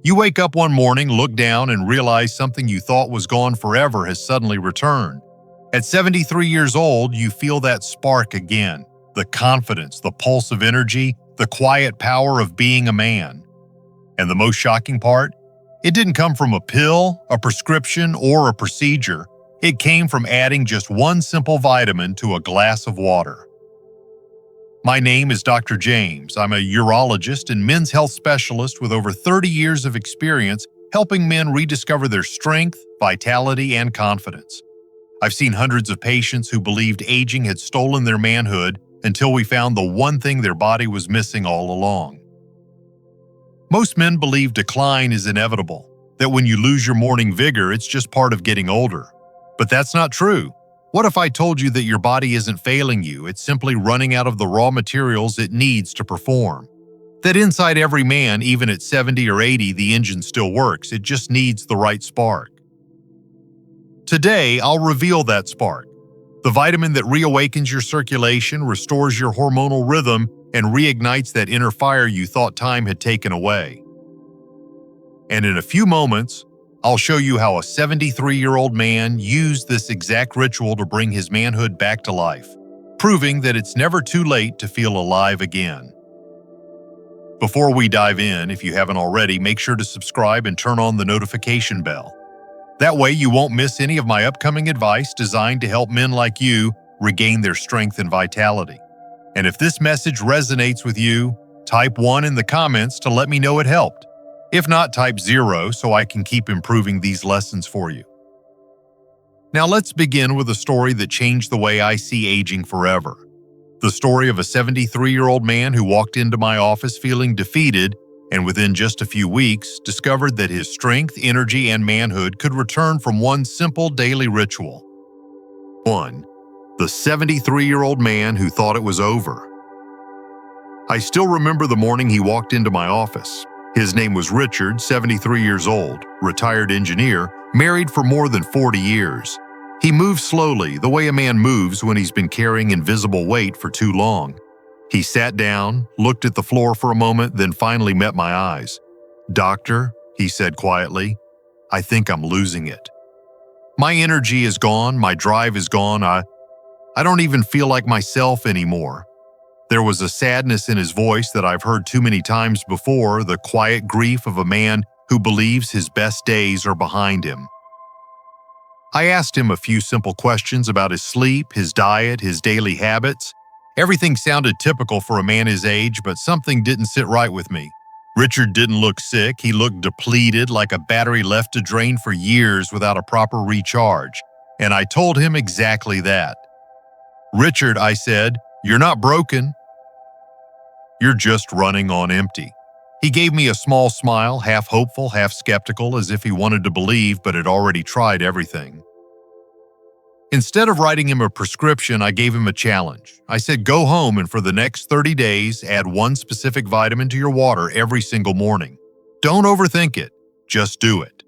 You wake up one morning, look down, and realize something you thought was gone forever has suddenly returned. At 73 years old, you feel that spark again, the confidence, the pulse of energy, the quiet power of being a man. And the most shocking part? It didn't come from a pill, a prescription, or a procedure. It came from adding just one simple vitamin to a glass of water. My name is Dr. James. I'm a urologist and men's health specialist with over 30 years of experience helping men rediscover their strength, vitality, and confidence. I've seen hundreds of patients who believed aging had stolen their manhood until we found the one thing their body was missing all along. Most men believe decline is inevitable, that when you lose your morning vigor, it's just part of getting older. But that's not true. What if I told you that your body isn't failing you, it's simply running out of the raw materials it needs to perform? That inside every man, even at 70 or 80, the engine still works, it just needs the right spark. Today, I'll reveal that spark. The vitamin that reawakens your circulation, restores your hormonal rhythm, and reignites that inner fire you thought time had taken away. And in a few moments, I'll show you how a 73-year-old man used this exact ritual to bring his manhood back to life, proving that it's never too late to feel alive again. Before we dive in, if you haven't already, make sure to subscribe and turn on the notification bell. That way you won't miss any of my upcoming advice designed to help men like you regain their strength and vitality. And if this message resonates with you, type 1 in the comments to let me know it helped. If not, type 0 so I can keep improving these lessons for you. Now let's begin with a story that changed the way I see aging forever. The story of a 73-year-old man who walked into my office feeling defeated and within just a few weeks discovered that his strength, energy, and manhood could return from one simple daily ritual. 1. The 73-year-old man who thought it was over. I still remember the morning he walked into my office. His name was Richard, 73 years old, retired engineer, married for more than 40 years. He moved slowly, the way a man moves when he's been carrying invisible weight for too long. He sat down, looked at the floor for a moment, then finally met my eyes. "Doctor," he said quietly, "I think I'm losing it. My energy is gone, my drive is gone, I don't even feel like myself anymore." There was a sadness in his voice that I've heard too many times before, the quiet grief of a man who believes his best days are behind him. I asked him a few simple questions about his sleep, his diet, his daily habits. Everything sounded typical for a man his age, but something didn't sit right with me. Richard didn't look sick, he looked depleted, like a battery left to drain for years without a proper recharge. And I told him exactly that. "Richard," I said, "you're not broken. You're just running on empty." He gave me a small smile, half hopeful, half skeptical, as if he wanted to believe but had already tried everything. Instead of writing him a prescription, I gave him a challenge. I said, "Go home and for the next 30 days, add one specific vitamin to your water every single morning. Don't overthink it, just do it."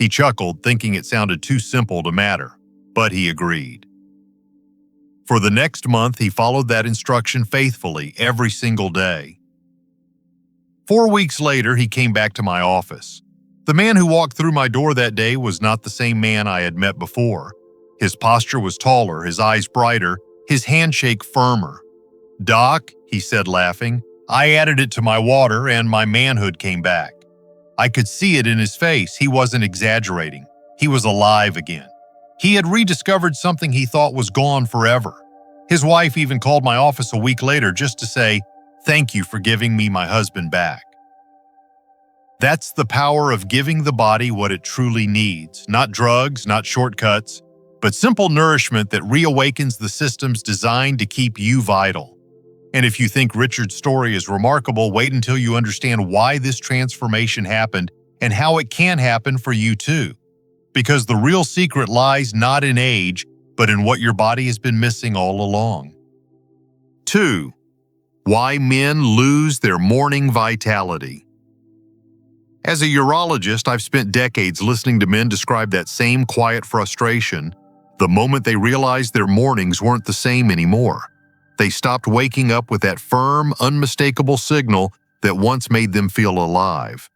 He chuckled, thinking it sounded too simple to matter, but he agreed. For the next month, he followed that instruction faithfully every single day. 4 weeks later, he came back to my office. The man who walked through my door that day was not the same man I had met before. His posture was taller, his eyes brighter, his handshake firmer. "Doc," he said laughing, "I added it to my water and my manhood came back." I could see it in his face. He wasn't exaggerating. He was alive again. He had rediscovered something he thought was gone forever. His wife even called my office a week later just to say, "Thank you for giving me my husband back." That's the power of giving the body what it truly needs. Not drugs, not shortcuts, but simple nourishment that reawakens the systems designed to keep you vital. And if you think Richard's story is remarkable, wait until you understand why this transformation happened and how it can happen for you too. Because the real secret lies not in age, but in what your body has been missing all along. 2. Why men lose their morning vitality. As a urologist, I've spent decades listening to men describe that same quiet frustration the moment they realized their mornings weren't the same anymore. They stopped waking up with that firm, unmistakable signal that once made them feel alive.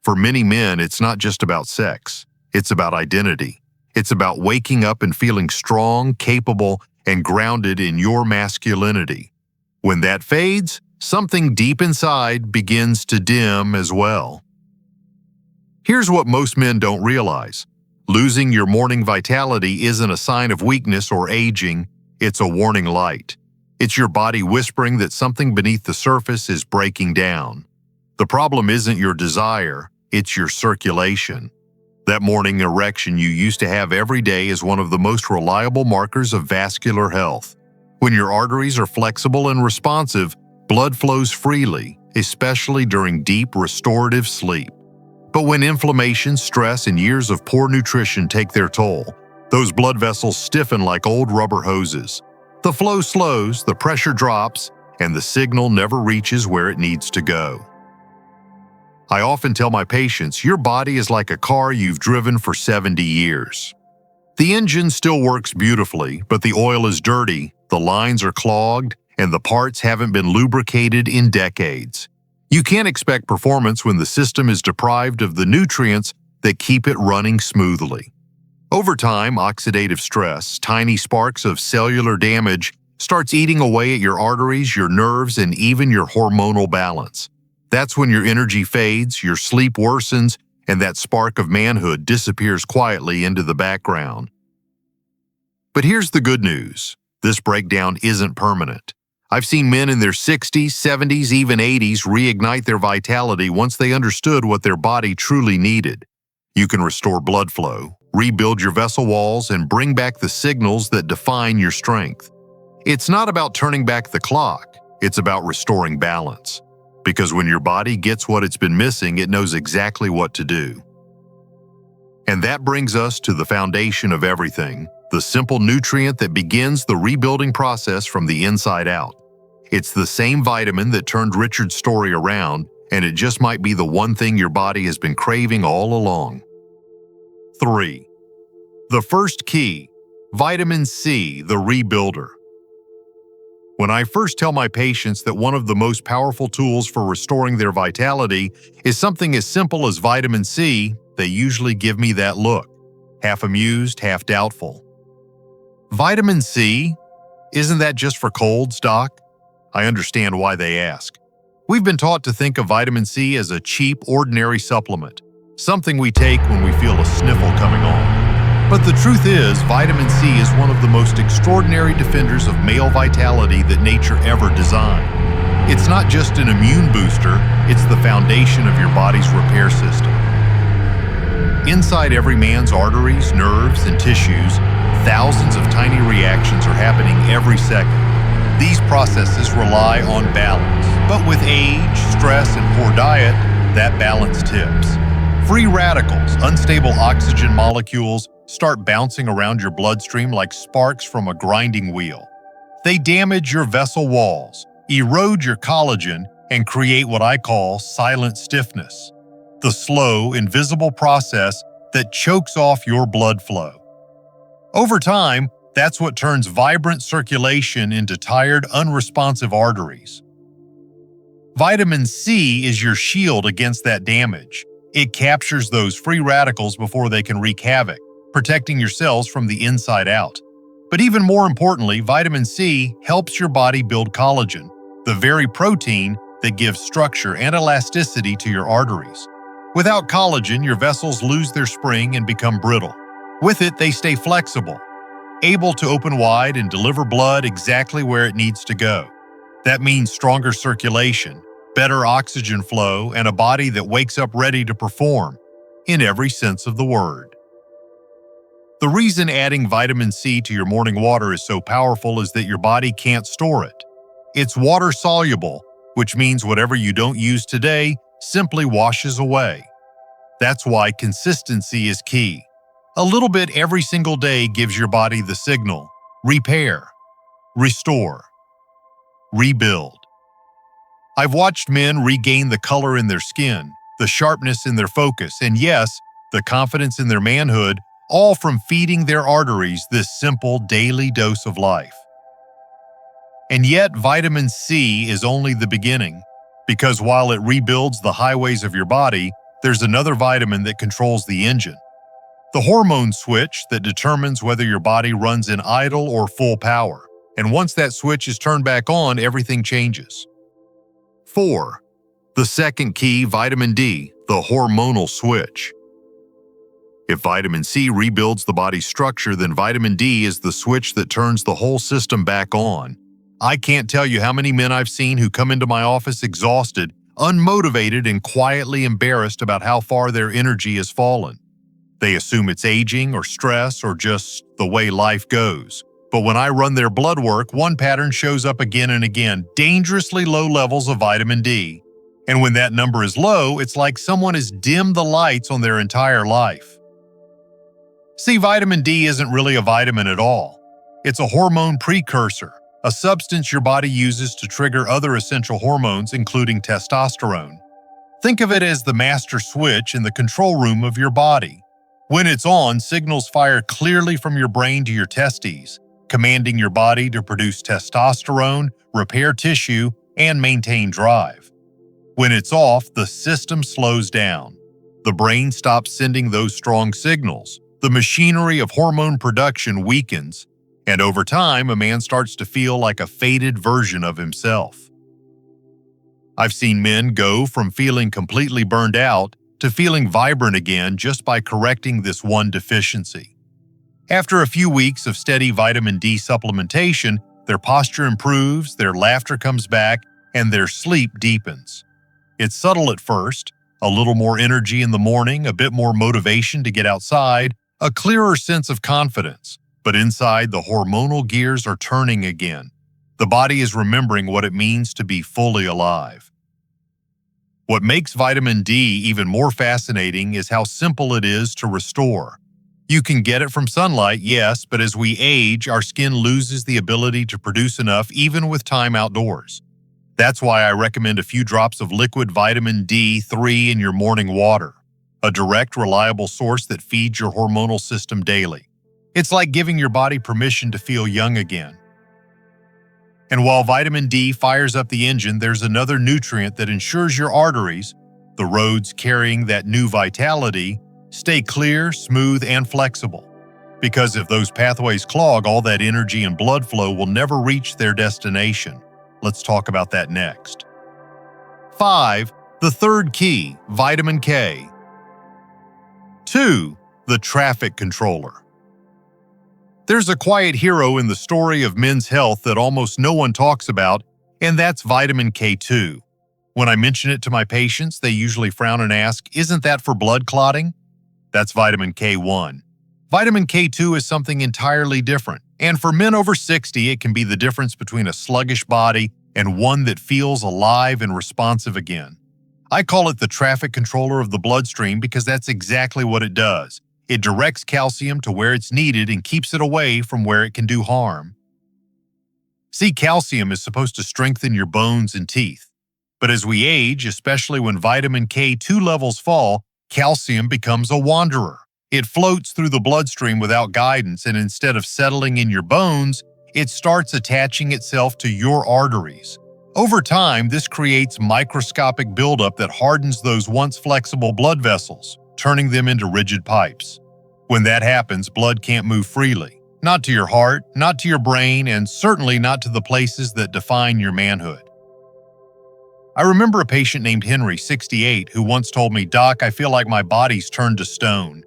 For many men, it's not just about sex. It's about identity. It's about waking up and feeling strong, capable, and grounded in your masculinity. When that fades, something deep inside begins to dim as well. Here's what most men don't realize. Losing your morning vitality isn't a sign of weakness or aging, it's a warning light. It's your body whispering that something beneath the surface is breaking down. The problem isn't your desire, it's your circulation. That morning erection you used to have every day is one of the most reliable markers of vascular health. When your arteries are flexible and responsive, blood flows freely, especially during deep restorative sleep. But when inflammation, stress, and years of poor nutrition take their toll, those blood vessels stiffen like old rubber hoses. The flow slows, the pressure drops, and the signal never reaches where it needs to go. I often tell my patients, your body is like a car you've driven for 70 years. The engine still works beautifully, but the oil is dirty, the lines are clogged, and the parts haven't been lubricated in decades. You can't expect performance when the system is deprived of the nutrients that keep it running smoothly. Over time, oxidative stress, tiny sparks of cellular damage, starts eating away at your arteries, your nerves, and even your hormonal balance. That's when your energy fades, your sleep worsens, and that spark of manhood disappears quietly into the background. But here's the good news. This breakdown isn't permanent. I've seen men in their 60s, 70s, even 80s reignite their vitality once they understood what their body truly needed. You can restore blood flow, rebuild your vessel walls, and bring back the signals that define your strength. It's not about turning back the clock, it's about restoring balance. Because when your body gets what it's been missing, it knows exactly what to do. And that brings us to the foundation of everything, the simple nutrient that begins the rebuilding process from the inside out. It's the same vitamin that turned Richard's story around, and it just might be the one thing your body has been craving all along. 3. The first key, vitamin C, the rebuilder. When I first tell my patients that one of the most powerful tools for restoring their vitality is something as simple as vitamin C, they usually give me that look, half amused, half doubtful. Vitamin C? Isn't that just for colds, Doc? I understand why they ask. We've been taught to think of vitamin C as a cheap, ordinary supplement, something we take when we feel a sniffle coming on. But the truth is, vitamin C is one of the most extraordinary defenders of male vitality that nature ever designed. It's not just an immune booster, it's the foundation of your body's repair system. Inside every man's arteries, nerves, and tissues, thousands of tiny reactions are happening every second. These processes rely on balance, but with age, stress, and poor diet, that balance tips. Free radicals, unstable oxygen molecules, start bouncing around your bloodstream like sparks from a grinding wheel. They damage your vessel walls, erode your collagen, and create what I call silent stiffness, the slow, invisible process that chokes off your blood flow. Over time, that's what turns vibrant circulation into tired, unresponsive arteries. Vitamin C is your shield against that damage. It captures those free radicals before they can wreak havoc, protecting your cells from the inside out. But even more importantly, vitamin C helps your body build collagen, the very protein that gives structure and elasticity to your arteries. Without collagen, your vessels lose their spring and become brittle. With it, they stay flexible, able to open wide and deliver blood exactly where it needs to go. That means stronger circulation, better oxygen flow, and a body that wakes up ready to perform, in every sense of the word. The reason adding vitamin C to your morning water is so powerful is that your body can't store it. It's water-soluble, which means whatever you don't use today simply washes away. That's why consistency is key. A little bit every single day gives your body the signal: repair, restore, rebuild. I've watched men regain the color in their skin, the sharpness in their focus, and yes, the confidence in their manhood, all from feeding their arteries this simple daily dose of life. And yet, vitamin C is only the beginning, because while it rebuilds the highways of your body, there's another vitamin that controls the engine. The hormone switch that determines whether your body runs in idle or full power. And once that switch is turned back on, everything changes. 4. The second key, vitamin D, the hormonal switch. If vitamin C rebuilds the body's structure, then vitamin D is the switch that turns the whole system back on. I can't tell you how many men I've seen who come into my office exhausted, unmotivated, and quietly embarrassed about how far their energy has fallen. They assume it's aging or stress or just the way life goes. But when I run their blood work, one pattern shows up again and again, dangerously low levels of vitamin D. And when that number is low, it's like someone has dimmed the lights on their entire life. See, vitamin D isn't really a vitamin at all. It's a hormone precursor, a substance your body uses to trigger other essential hormones, including testosterone. Think of it as the master switch in the control room of your body. When it's on, signals fire clearly from your brain to your testes, commanding your body to produce testosterone, repair tissue, and maintain drive. When it's off, the system slows down. The brain stops sending those strong signals. The machinery of hormone production weakens, and over time, a man starts to feel like a faded version of himself. I've seen men go from feeling completely burned out to feeling vibrant again just by correcting this one deficiency. After a few weeks of steady vitamin D supplementation, their posture improves, their laughter comes back, and their sleep deepens. It's subtle at first, a little more energy in the morning, a bit more motivation to get outside, a clearer sense of confidence, but inside the hormonal gears are turning again. The body is remembering what it means to be fully alive. What makes vitamin D even more fascinating is how simple it is to restore. You can get it from sunlight, yes, but as we age, our skin loses the ability to produce enough even with time outdoors. That's why I recommend a few drops of liquid vitamin D3 in your morning water. A direct, reliable source that feeds your hormonal system daily. It's like giving your body permission to feel young again. And while vitamin D fires up the engine, there's another nutrient that ensures your arteries, the roads carrying that new vitality, stay clear, smooth, and flexible. Because if those pathways clog, all that energy and blood flow will never reach their destination. Let's talk about that next. 5. The third key, vitamin K. 2. The traffic controller. There's a quiet hero in the story of men's health that almost no one talks about, and that's vitamin K2. When I mention it to my patients, they usually frown and ask, "Isn't that for blood clotting?" That's vitamin K1. Vitamin K2 is something entirely different, and for men over 60, it can be the difference between a sluggish body and one that feels alive and responsive again. I call it the traffic controller of the bloodstream because that's exactly what it does. It directs calcium to where it's needed and keeps it away from where it can do harm. See, calcium is supposed to strengthen your bones and teeth. But as we age, especially when vitamin K2 levels fall, calcium becomes a wanderer. It floats through the bloodstream without guidance, and instead of settling in your bones, it starts attaching itself to your arteries. Over time, this creates microscopic buildup that hardens those once flexible blood vessels, turning them into rigid pipes. When that happens, blood can't move freely. Not to your heart, not to your brain, and certainly not to the places that define your manhood. I remember a patient named Henry, 68, who once told me, "Doc, I feel like my body's turned to stone."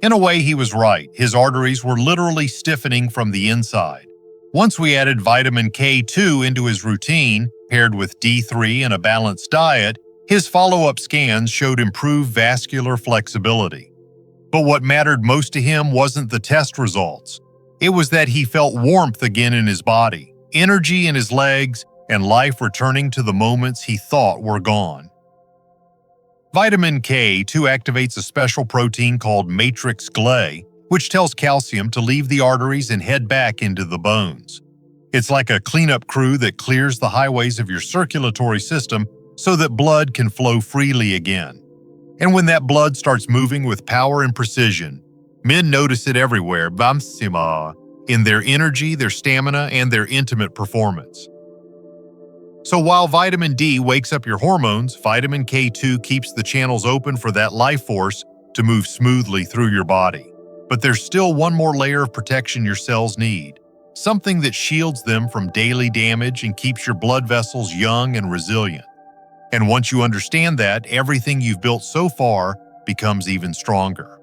In a way, he was right. His arteries were literally stiffening from the inside. Once we added vitamin K2 into his routine, paired with D3 and a balanced diet, his follow-up scans showed improved vascular flexibility. But what mattered most to him wasn't the test results. It was that he felt warmth again in his body, energy in his legs, and life returning to the moments he thought were gone. Vitamin K2 activates a special protein called matrix Glay, which tells calcium to leave the arteries and head back into the bones. It's like a cleanup crew that clears the highways of your circulatory system so that blood can flow freely again. And when that blood starts moving with power and precision, men notice it everywhere, in their energy, their stamina, and their intimate performance. So while vitamin D wakes up your hormones, vitamin K2 keeps the channels open for that life force to move smoothly through your body. But there's still one more layer of protection your cells need, something that shields them from daily damage and keeps your blood vessels young and resilient. And once you understand that, everything you've built so far becomes even stronger.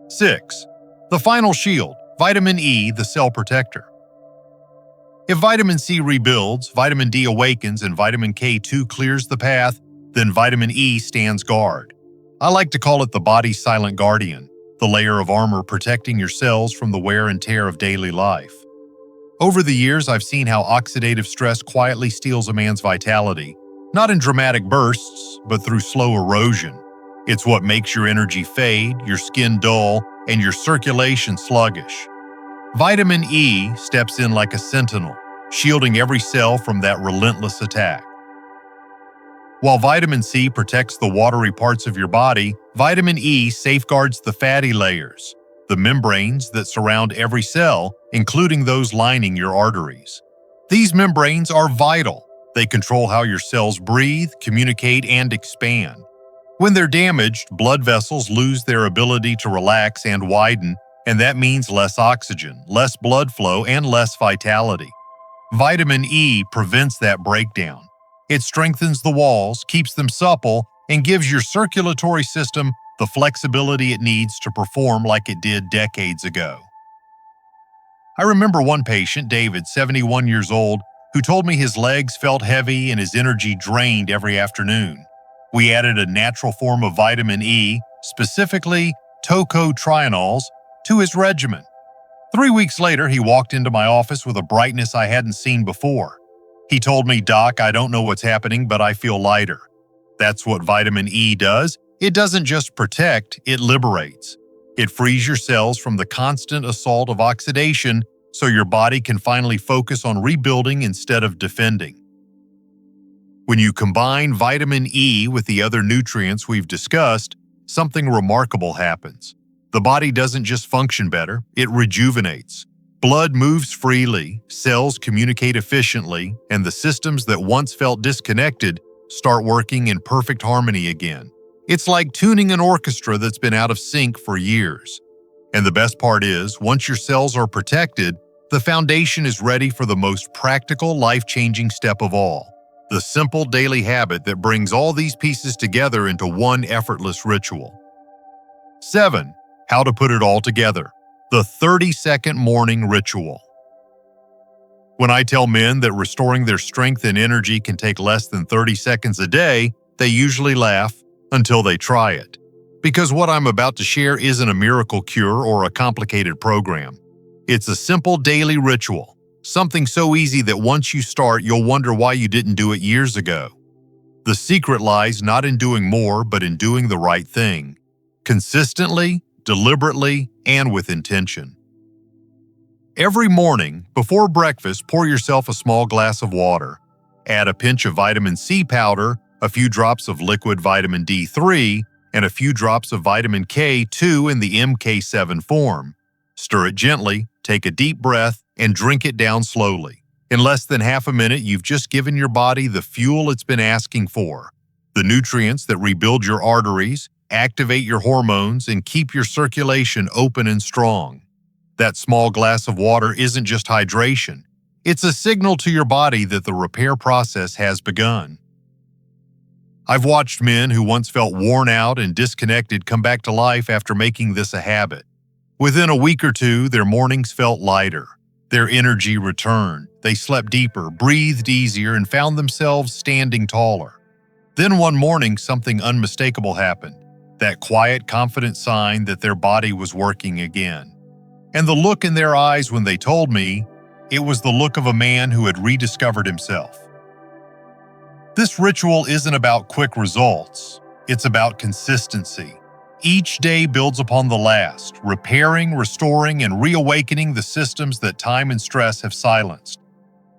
6. The final shield, vitamin E, the cell protector. If vitamin C rebuilds, vitamin D awakens, and vitamin K2 clears the path, then vitamin E stands guard. I like to call it the body's silent guardian, the layer of armor protecting your cells from the wear and tear of daily life. Over the years, I've seen how oxidative stress quietly steals a man's vitality, not in dramatic bursts, but through slow erosion. It's what makes your energy fade, your skin dull, and your circulation sluggish. Vitamin E steps in like a sentinel, shielding every cell from that relentless attack. While vitamin C protects the watery parts of your body, vitamin E safeguards the fatty layers, the membranes that surround every cell, including those lining your arteries. These membranes are vital. They control how your cells breathe, communicate, and expand. When they're damaged, blood vessels lose their ability to relax and widen, and that means less oxygen, less blood flow, and less vitality. Vitamin E prevents that breakdown. It strengthens the walls, keeps them supple, and gives your circulatory system the flexibility it needs to perform like it did decades ago. I remember one patient, David, 71 years old, who told me his legs felt heavy and his energy drained every afternoon. We added a natural form of vitamin E, specifically tocotrienols, to his regimen. 3 weeks later, he walked into my office with a brightness I hadn't seen before. He told me, "Doc, I don't know what's happening, but I feel lighter." That's what vitamin E does. It doesn't just protect, it liberates. It frees your cells from the constant assault of oxidation so your body can finally focus on rebuilding instead of defending. When you combine vitamin E with the other nutrients we've discussed, something remarkable happens. The body doesn't just function better, it rejuvenates. Blood moves freely, cells communicate efficiently, and the systems that once felt disconnected start working in perfect harmony again. It's like tuning an orchestra that's been out of sync for years. And the best part is, once your cells are protected, the foundation is ready for the most practical, life-changing step of all. The simple daily habit that brings all these pieces together into one effortless ritual. 7. How to put it all together. The 30-second morning ritual. When I tell men that restoring their strength and energy can take less than 30 seconds a day, they usually laugh until they try it. Because what I'm about to share isn't a miracle cure or a complicated program. It's a simple daily ritual, something so easy that once you start, you'll wonder why you didn't do it years ago. The secret lies not in doing more, but in doing the right thing. Consistently, deliberately, and with intention. Every morning, before breakfast, pour yourself a small glass of water. Add a pinch of vitamin C powder, a few drops of liquid vitamin D3, and a few drops of vitamin K2 in the MK7 form. Stir it gently, take a deep breath, and drink it down slowly. In less than half a minute, you've just given your body the fuel it's been asking for. The nutrients that rebuild your arteries, activate your hormones, and keep your circulation open and strong. That small glass of water isn't just hydration. It's a signal to your body that the repair process has begun. I've watched men who once felt worn out and disconnected come back to life after making this a habit. Within a week or two, their mornings felt lighter. Their energy returned. They slept deeper, breathed easier, and found themselves standing taller. Then one morning, something unmistakable happened. That quiet, confident sign that their body was working again. And the look in their eyes when they told me, it was the look of a man who had rediscovered himself. This ritual isn't about quick results. It's about consistency. Each day builds upon the last, repairing, restoring, and reawakening the systems that time and stress have silenced.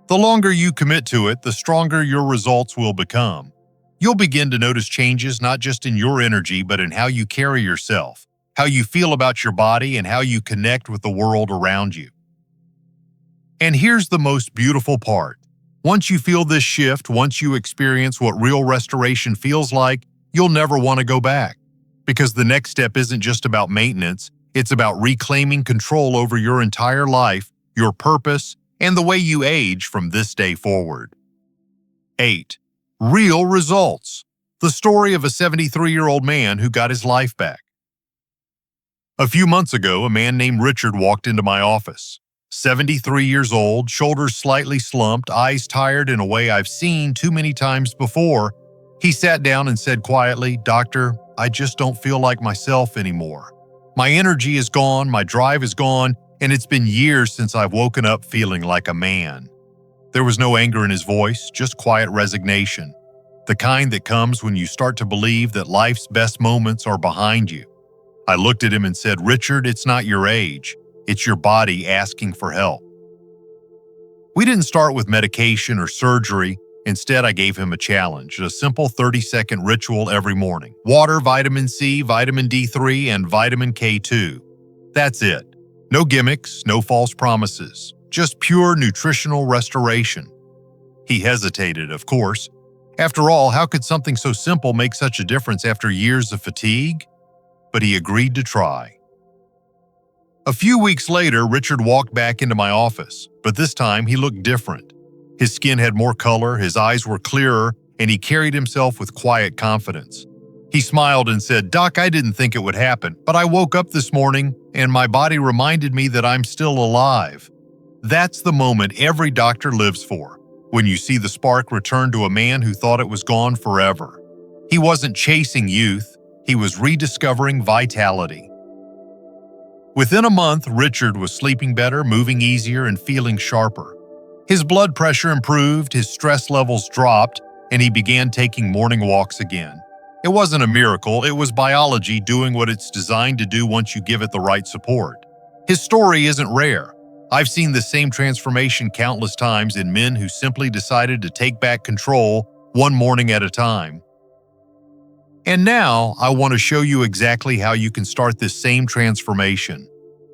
The longer you commit to it, the stronger your results will become. You'll begin to notice changes not just in your energy, but in how you carry yourself, how you feel about your body, and how you connect with the world around you. And here's the most beautiful part. Once you feel this shift, once you experience what real restoration feels like, you'll never want to go back. Because the next step isn't just about maintenance, it's about reclaiming control over your entire life, your purpose, and the way you age from this day forward. 8. Real results. The story of a 73-year-old man who got his life back. A few months ago, a man named Richard walked into my office. 73 years old, shoulders slightly slumped, eyes tired in a way I've seen too many times before. He sat down and said quietly, "Doctor, I just don't feel like myself anymore. My energy is gone, my drive is gone, and it's been years since I've woken up feeling like a man." There was no anger in his voice, just quiet resignation. The kind that comes when you start to believe that life's best moments are behind you. I looked at him and said, "Richard, it's not your age. It's your body asking for help." We didn't start with medication or surgery. Instead, I gave him a challenge, a simple 30-second ritual every morning. Water, vitamin C, vitamin D3, and vitamin K2. That's it. No gimmicks, no false promises. Just pure nutritional restoration. He hesitated, of course. After all, how could something so simple make such a difference after years of fatigue? But he agreed to try. A few weeks later, Richard walked back into my office, but this time he looked different. His skin had more color, his eyes were clearer, and he carried himself with quiet confidence. He smiled and said, "Doc, I didn't think it would happen, but I woke up this morning and my body reminded me that I'm still alive." That's the moment every doctor lives for, when you see the spark return to a man who thought it was gone forever. He wasn't chasing youth, he was rediscovering vitality. Within a month, Richard was sleeping better, moving easier, and feeling sharper. His blood pressure improved, his stress levels dropped, and he began taking morning walks again. It wasn't a miracle, it was biology doing what it's designed to do once you give it the right support. His story isn't rare. I've seen the same transformation countless times in men who simply decided to take back control one morning at a time. And now, I want to show you exactly how you can start this same transformation.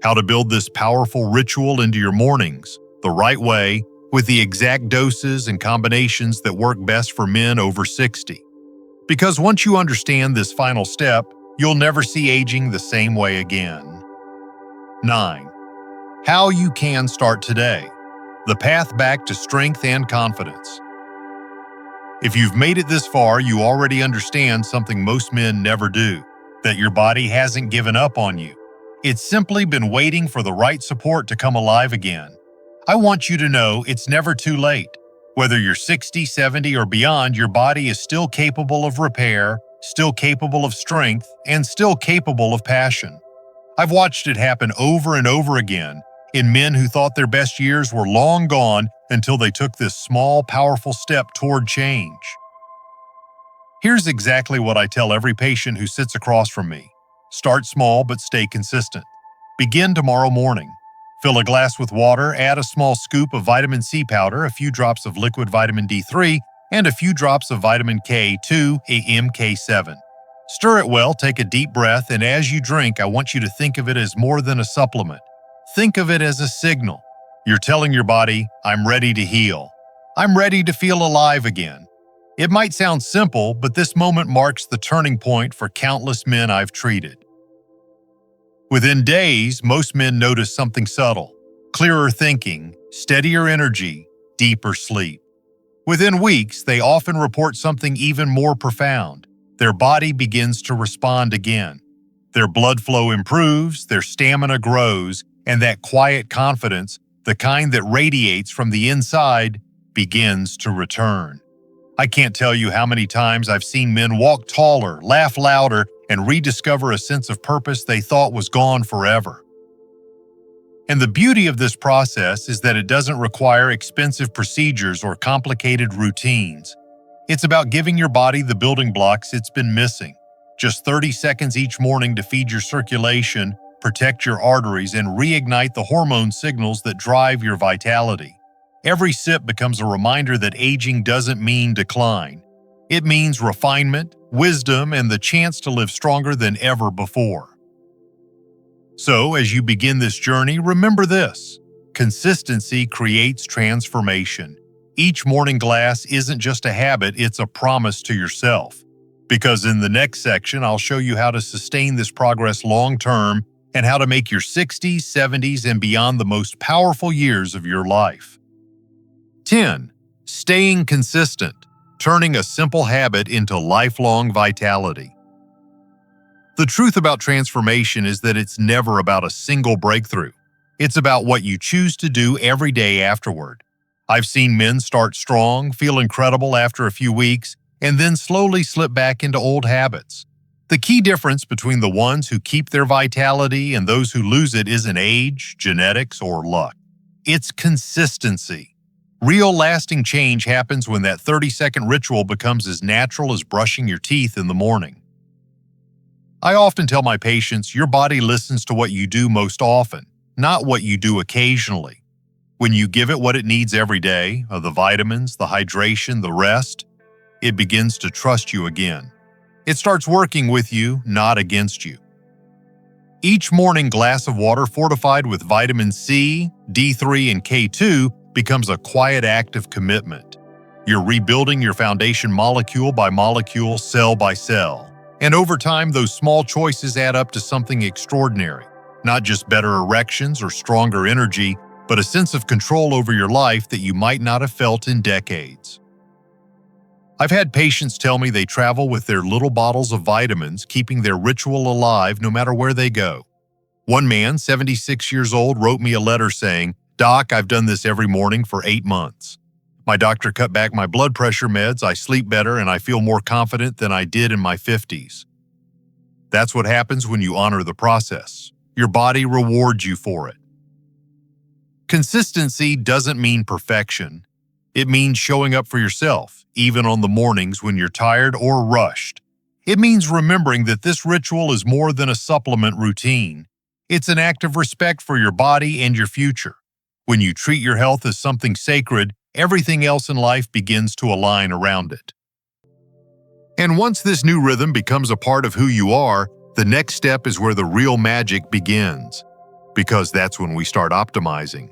How to build this powerful ritual into your mornings, the right way, with the exact doses and combinations that work best for men over 60. Because once you understand this final step, you'll never see aging the same way again. 9. How you can start today. The path back to strength and confidence. If you've made it this far, you already understand something most men never do, that your body hasn't given up on you. It's simply been waiting for the right support to come alive again. I want you to know it's never too late. Whether you're 60, 70, or beyond, your body is still capable of repair, still capable of strength, and still capable of passion. I've watched it happen over and over again in men who thought their best years were long gone until they took this small, powerful step toward change. Here's exactly what I tell every patient who sits across from me. Start small but stay consistent. Begin tomorrow morning. Fill a glass with water, add a small scoop of vitamin C powder, a few drops of liquid vitamin D3, and a few drops of vitamin K2, K7. Stir it well, take a deep breath, and as you drink, I want you to think of it as more than a supplement. Think of it as a signal. You're telling your body, "I'm ready to heal. I'm ready to feel alive again." It might sound simple, but this moment marks the turning point for countless men I've treated. Within days, most men notice something subtle: clearer thinking, steadier energy, deeper sleep. Within weeks, they often report something even more profound. Their body begins to respond again. Their blood flow improves, their stamina grows, and that quiet confidence, the kind that radiates from the inside, begins to return. I can't tell you how many times I've seen men walk taller, laugh louder, and rediscover a sense of purpose they thought was gone forever. And the beauty of this process is that it doesn't require expensive procedures or complicated routines. It's about giving your body the building blocks it's been missing. Just 30 seconds each morning to feed your circulation, protect your arteries, and reignite the hormone signals that drive your vitality. Every sip becomes a reminder that aging doesn't mean decline. It means refinement, wisdom, and the chance to live stronger than ever before. So, as you begin this journey, remember this: consistency creates transformation. Each morning glass isn't just a habit, it's a promise to yourself. Because in the next section, I'll show you how to sustain this progress long-term and how to make your 60s, 70s, and beyond the most powerful years of your life. 10. Staying consistent, turning a simple habit into lifelong vitality. The truth about transformation is that it's never about a single breakthrough. It's about what you choose to do every day afterward. I've seen men start strong, feel incredible after a few weeks, and then slowly slip back into old habits. The key difference between the ones who keep their vitality and those who lose it isn't age, genetics, or luck. It's consistency. Real lasting change happens when that 30-second ritual becomes as natural as brushing your teeth in the morning. I often tell my patients, your body listens to what you do most often, not what you do occasionally. When you give it what it needs every day, the vitamins, the hydration, the rest, it begins to trust you again. It starts working with you, not against you. Each morning glass of water fortified with vitamin C, D3, and K2 becomes a quiet act of commitment. You're rebuilding your foundation molecule by molecule, cell by cell. And over time, those small choices add up to something extraordinary. Not just better erections or stronger energy, but a sense of control over your life that you might not have felt in decades. I've had patients tell me they travel with their little bottles of vitamins, keeping their ritual alive no matter where they go. One man, 76 years old, wrote me a letter saying, "Doc, I've done this every morning for 8 months. My doctor cut back my blood pressure meds, I sleep better, and I feel more confident than I did in my 50s. That's what happens when you honor the process. Your body rewards you for it. Consistency doesn't mean perfection. It means showing up for yourself, even on the mornings when you're tired or rushed. It means remembering that this ritual is more than a supplement routine. It's an act of respect for your body and your future. When you treat your health as something sacred, everything else in life begins to align around it. And once this new rhythm becomes a part of who you are, the next step is where the real magic begins. Because that's when we start optimizing.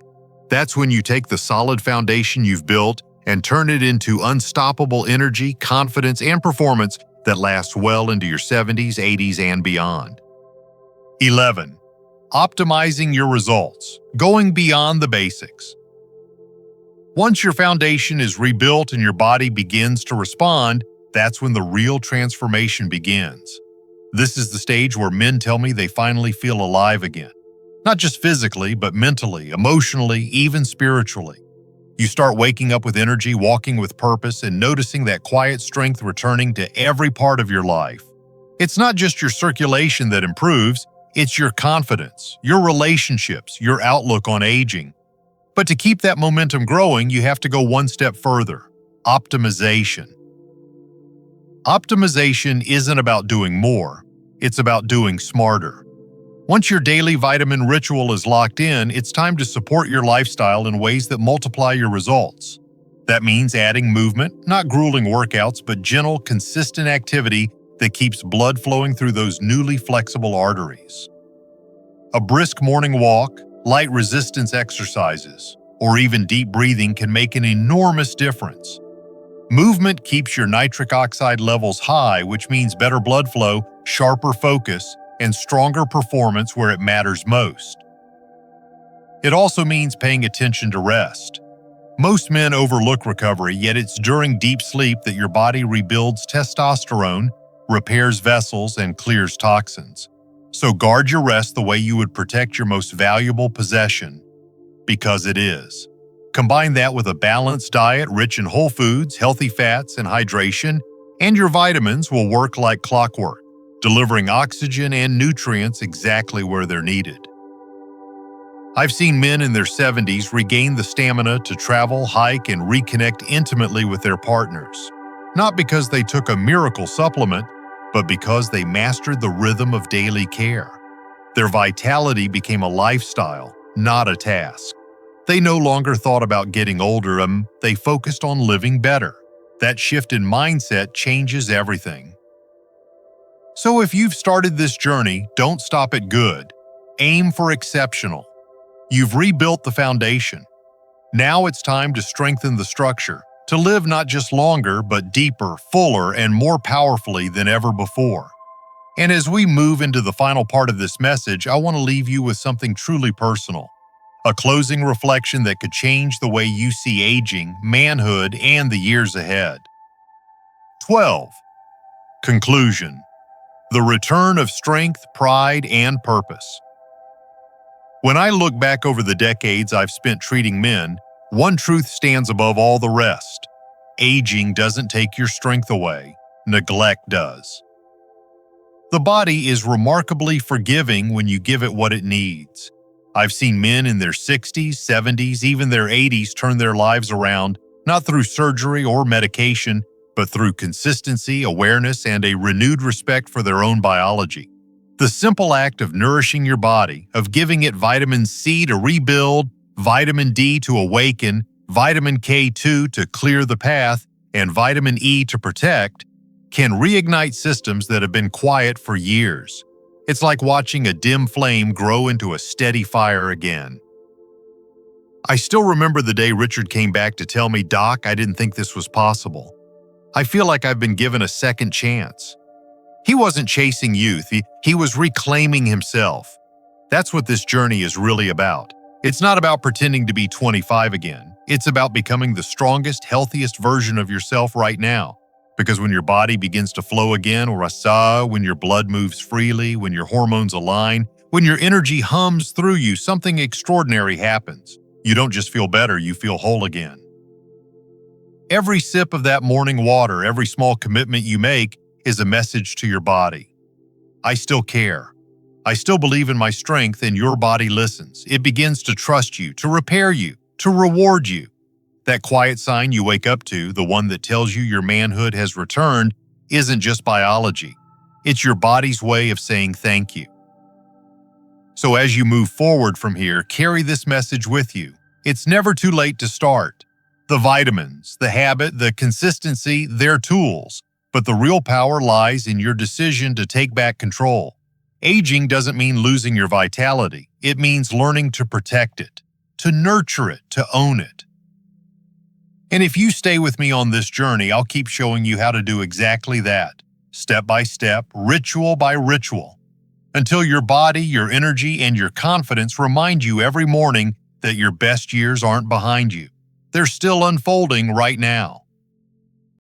That's when you take the solid foundation you've built and turn it into unstoppable energy, confidence, and performance that lasts well into your 70s, 80s, and beyond. 11. Optimizing your results, going beyond the basics. Once your foundation is rebuilt and your body begins to respond, that's when the real transformation begins. This is the stage where men tell me they finally feel alive again. Not just physically, but mentally, emotionally, even spiritually. You start waking up with energy, walking with purpose, and noticing that quiet strength returning to every part of your life. It's not just your circulation that improves, it's your confidence, your relationships, your outlook on aging. But to keep that momentum growing, you have to go one step further: optimization. Optimization isn't about doing more, it's about doing smarter. Once your daily vitamin ritual is locked in, it's time to support your lifestyle in ways that multiply your results. That means adding movement, not grueling workouts, but gentle, consistent activity that keeps blood flowing through those newly flexible arteries. A brisk morning walk, light resistance exercises, or even deep breathing can make an enormous difference. Movement keeps your nitric oxide levels high, which means better blood flow, sharper focus, and stronger performance where it matters most. It also means paying attention to rest. Most men overlook recovery, yet it's during deep sleep that your body rebuilds testosterone, repairs vessels, and clears toxins. So guard your rest the way you would protect your most valuable possession, because it is. Combine that with a balanced diet rich in whole foods, healthy fats, and hydration, and your vitamins will work like clockwork, delivering oxygen and nutrients exactly where they're needed. I've seen men in their 70s regain the stamina to travel, hike, and reconnect intimately with their partners. Not because they took a miracle supplement, but because they mastered the rhythm of daily care. Their vitality became a lifestyle, not a task. They no longer thought about getting older, they focused on living better. That shift in mindset changes everything. So if you've started this journey, don't stop at good. Aim for exceptional. You've rebuilt the foundation. Now it's time to strengthen the structure, to live not just longer, but deeper, fuller, and more powerfully than ever before. And as we move into the final part of this message, I want to leave you with something truly personal. A closing reflection that could change the way you see aging, manhood, and the years ahead. 12. Conclusion. The return of strength, pride, and purpose. When I look back over the decades I've spent treating men, one truth stands above all the rest. Aging doesn't take your strength away. Neglect does. The body is remarkably forgiving when you give it what it needs. I've seen men in their 60s, 70s, even their 80s turn their lives around, not through surgery or medication, but through consistency, awareness, and a renewed respect for their own biology. The simple act of nourishing your body, of giving it vitamin C to rebuild, vitamin D to awaken, vitamin K2 to clear the path, and vitamin E to protect, can reignite systems that have been quiet for years. It's like watching a dim flame grow into a steady fire again. I still remember the day Richard came back to tell me, "Doc, I didn't think this was possible." I feel like I've been given a second chance. He wasn't chasing youth, he was reclaiming himself. That's what this journey is really about. It's not about pretending to be 25 again. It's about becoming the strongest, healthiest version of yourself right now. Because when your body begins to flow again, or rasa, when your blood moves freely, when your hormones align, when your energy hums through you, something extraordinary happens. You don't just feel better, you feel whole again. Every sip of that morning water, every small commitment you make is a message to your body. I still care. I still believe in my strength, and your body listens. It begins to trust you, to repair you, to reward you. That quiet sign you wake up to, the one that tells you your manhood has returned, isn't just biology. It's your body's way of saying thank you. So as you move forward from here, carry this message with you. It's never too late to start. The vitamins, the habit, the consistency, they're tools. But the real power lies in your decision to take back control. Aging doesn't mean losing your vitality. It means learning to protect it, to nurture it, to own it. And if you stay with me on this journey, I'll keep showing you how to do exactly that, step by step, ritual by ritual, until your body, your energy, and your confidence remind you every morning that your best years aren't behind you. They're still unfolding right now.